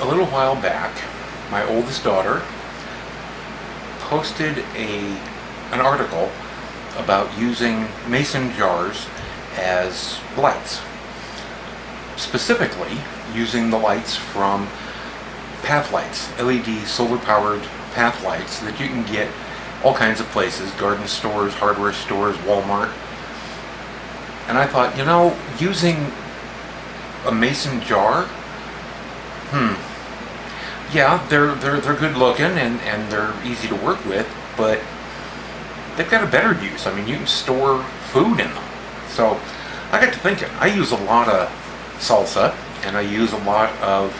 A little while back, my oldest daughter posted an article about using mason jars as lights. Specifically, using the lights from path lights, LED solar-powered path lights that you can get all kinds of places, garden stores, hardware stores, Walmart. And I thought, using a mason jar, yeah, they're good looking and they're easy to work with, but they've got a better use. I mean, you can store food in them. So I got to thinking, I use a lot of salsa and I use a lot of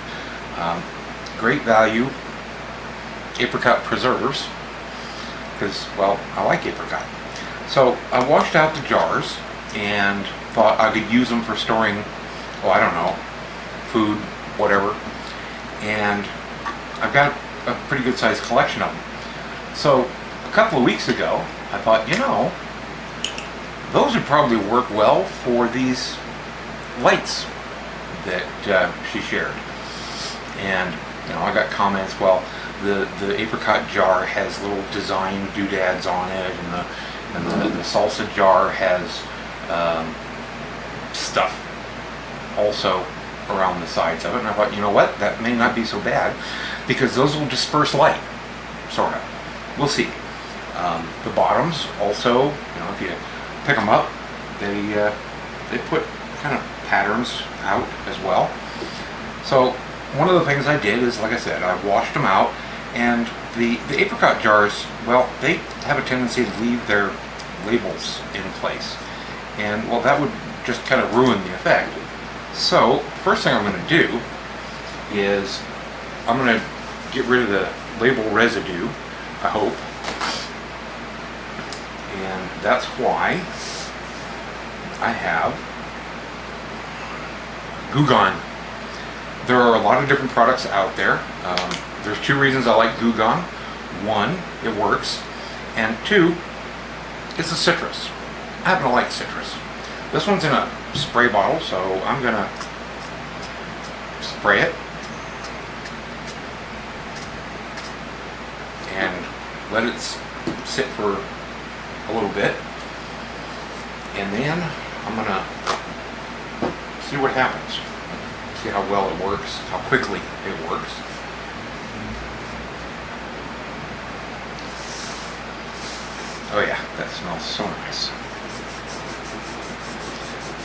great value apricot preserves because, well, I like apricot. So I washed out the jars and thought I could use them for storing, I don't know, food, whatever. And I've got a pretty good sized collection of them. So a couple of weeks ago, I thought, those would probably work well for these lights that she shared. And I got comments, well, the apricot jar has little design doodads on it, and the salsa jar has stuff also around the sides of it. And I thought, what, that may not be so bad, because those will disperse light, sort of. We'll see. The bottoms also, if you pick them up, they put kind of patterns out as well. So one of the things I did is, like I said, I washed them out, and the apricot jars, well, they have a tendency to leave their labels in place, and well, that would just kind of ruin the effect. So first thing I'm going to do is I'm going to get rid of the label residue, I hope, and that's why I have Goo Gun. There are a lot of different products out there. There's two reasons I like Goo Gun. One, it works, and two, it's a citrus. I happen to like citrus. This one's in a spray bottle, so I'm gonna spray it and let it sit for a little bit, and then I'm gonna see what happens. See how well it works, how quickly it works. Oh yeah, that smells so nice.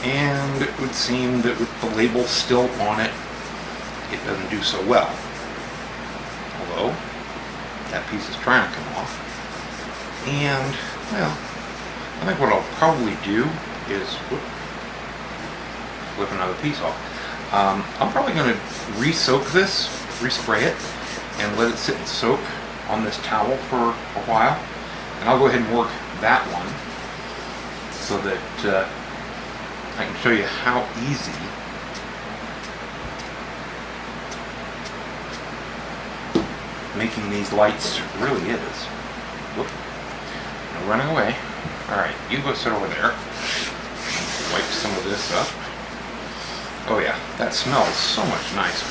And it would seem that with the label still on it, it doesn't do so well. Although, that piece is trying to come off. And, well, I think what I'll probably do is flip another piece off. I'm probably going to re-soak this, respray it, and let it sit and soak on this towel for a while. And I'll go ahead and work that one so that I can show you how easy making these lights really is. Whoop. No running away. Alright, you go sit over there. Wipe some of this up. Oh yeah, that smells so much nicer.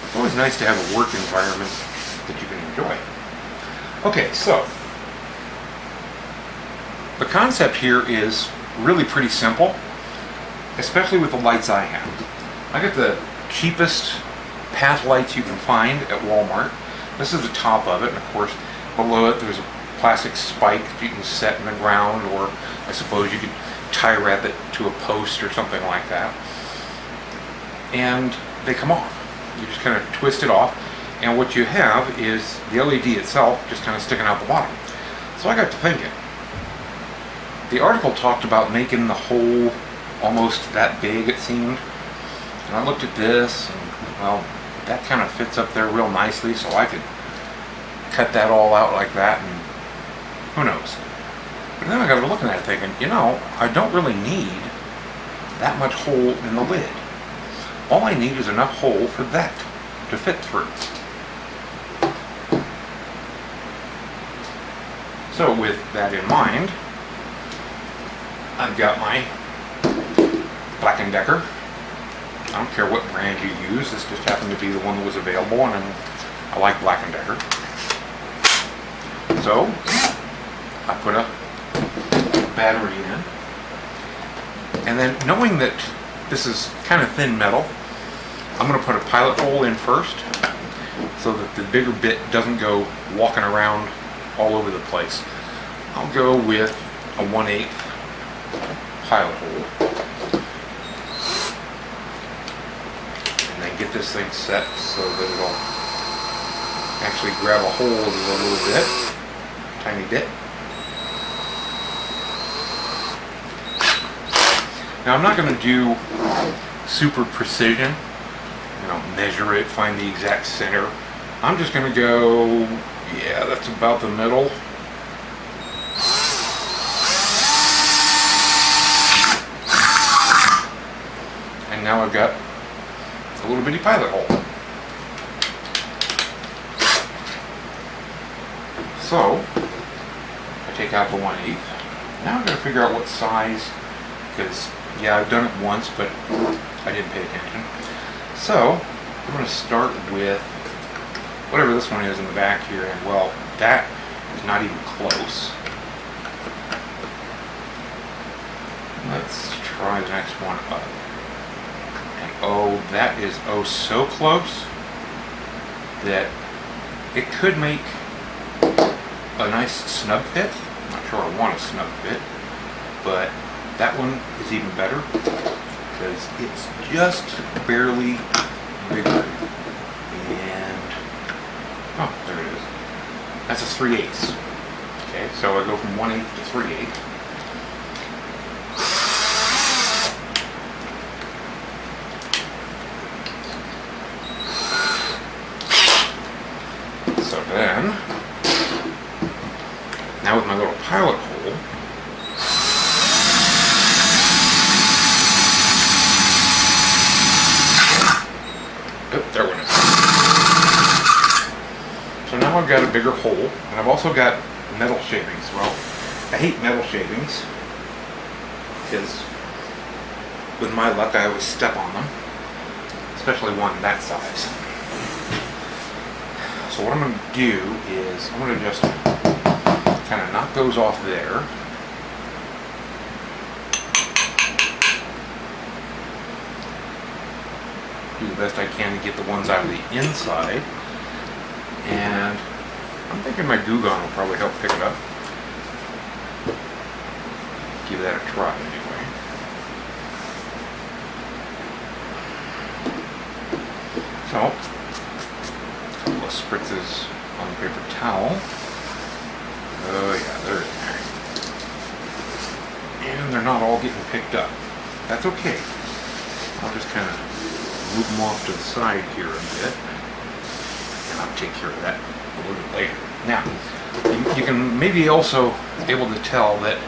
It's always nice to have a work environment that you can enjoy. Okay, so the concept here is really pretty simple, especially with the lights I have. I got the cheapest path lights you can find at Walmart. This is the top of it, and of course below it there's a plastic spike that you can set in the ground, or I suppose you could tie wrap it to a post or something like that. And they come off. You just kind of twist it off, and what you have is the LED itself just kind of sticking out the bottom. So I got to thinking. The article talked about making the hole almost that big, it seemed. And I looked at this, and well, that kind of fits up there real nicely, so I could cut that all out like that, and who knows. But then I got to looking at it thinking, I don't really need that much hole in the lid. All I need is enough hole for that to fit through. So with that in mind, I've got my Black & Decker I don't care what brand you use. This just happened to be the one that was available, and I like Black & Decker. So I put a battery in, and then knowing that this is kind of thin metal, I'm going to put a pilot hole in first so that the bigger bit doesn't go walking around all over the place. I'll go with a 1/8 pilot hole, and then get this thing set so that it'll actually grab a hold of a little bit, tiny bit. Now I'm not going to do super precision, measure it, find the exact center. I'm just going to go, yeah, that's about the middle. And now I've got a little bitty pilot hole. So I take out the 1/8. Now I've got to figure out what size, because yeah, I've done it once, but I didn't pay attention. So I'm going to start with whatever this one is in the back here, and well, that is not even close. Let's try the next one up. And oh, that is oh so close that it could make a nice snub fit. I'm not sure I want a snub fit, but that one is even better because it's just barely bigger. And oh, there it is. That's a 3/8. Okay, so I go from 1/8 to 3/8. So then, now with my little pilot hole, oh, there went it. So now I've got a bigger hole, and I've also got metal shavings. Well, I hate metal shavings because with my luck I always step on them, especially one that size. So what I'm going to do is I'm going to just kind of knock those off there. Do the best I can to get the ones out of the inside. And I'm thinking my Goo Gun will probably help pick it up. Give that a try anyway. So, a couple of spritzes on the paper towel. Oh yeah, they're in there. And they're not all getting picked up. That's okay. I'll just kind of move them off to the side here a bit. And I'll take care of that a little bit later. Now, you can maybe also able to tell that,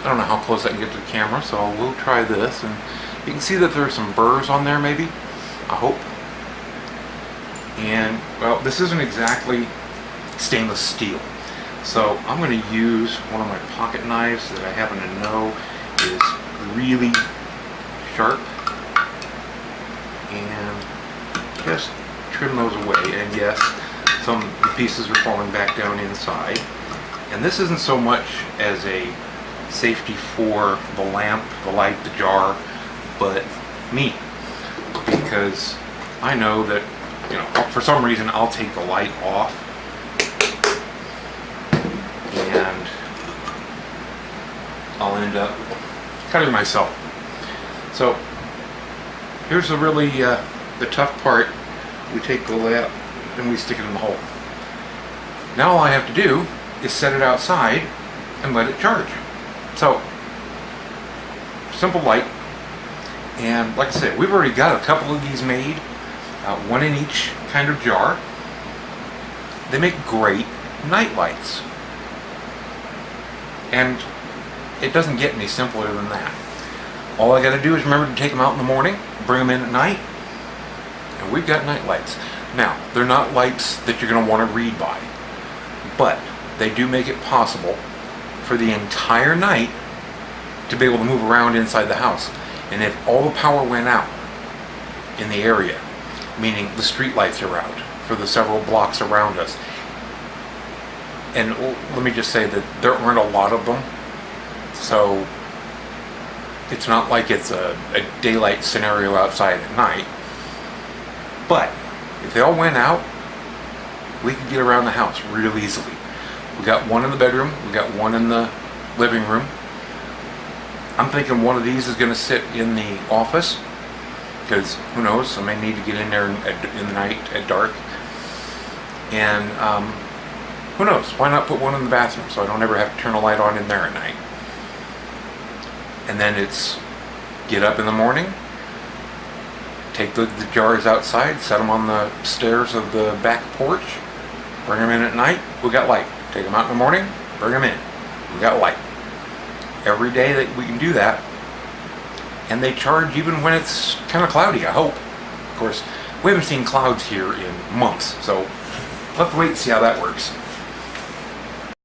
I don't know how close I can get to the camera, so we'll try this. And you can see that there are some burrs on there maybe, I hope. And, well, this isn't exactly stainless steel. So I'm going to use one of my pocket knives that I happen to know is really sharp. And just trim those away. And yes, some of the pieces are falling back down inside. And this isn't so much as a safety for the lamp, the light, the jar, but me. Because I know that, for some reason I'll take the light off and I'll end up cutting myself. So here's the tough part. We take the lamp and we stick it in the hole. Now all I have to do is set it outside and let it charge. So, simple light. And like I said, we've already got a couple of these made, one in each kind of jar. They make great night lights. And it doesn't get any simpler than that. All I got to do is remember to take them out in the morning, bring them in at night, and we've got night lights. Now, they're not lights that you're going to want to read by, but they do make it possible for the entire night to be able to move around inside the house. And if all the power went out in the area, meaning the street lights are out for the several blocks around us. And let me just say that there aren't a lot of them, so it's not like it's a daylight scenario outside at night. But if they all went out, we could get around the house real easily. We got one in the bedroom, we got one in the living room. I'm thinking one of these is going to sit in the office, because who knows, I may need to get in there in the night at dark. And who knows, why not put one in the bathroom so I don't ever have to turn a light on in there at night. And then it's get up in the morning, take the jars outside, set them on the stairs of the back porch, bring them in at night, we got light. Take them out in the morning, bring them in, we got light. Every day that we can do that. And they charge even when it's kind of cloudy, I hope. Of course, we haven't seen clouds here in months, so we'll have to wait and see how that works.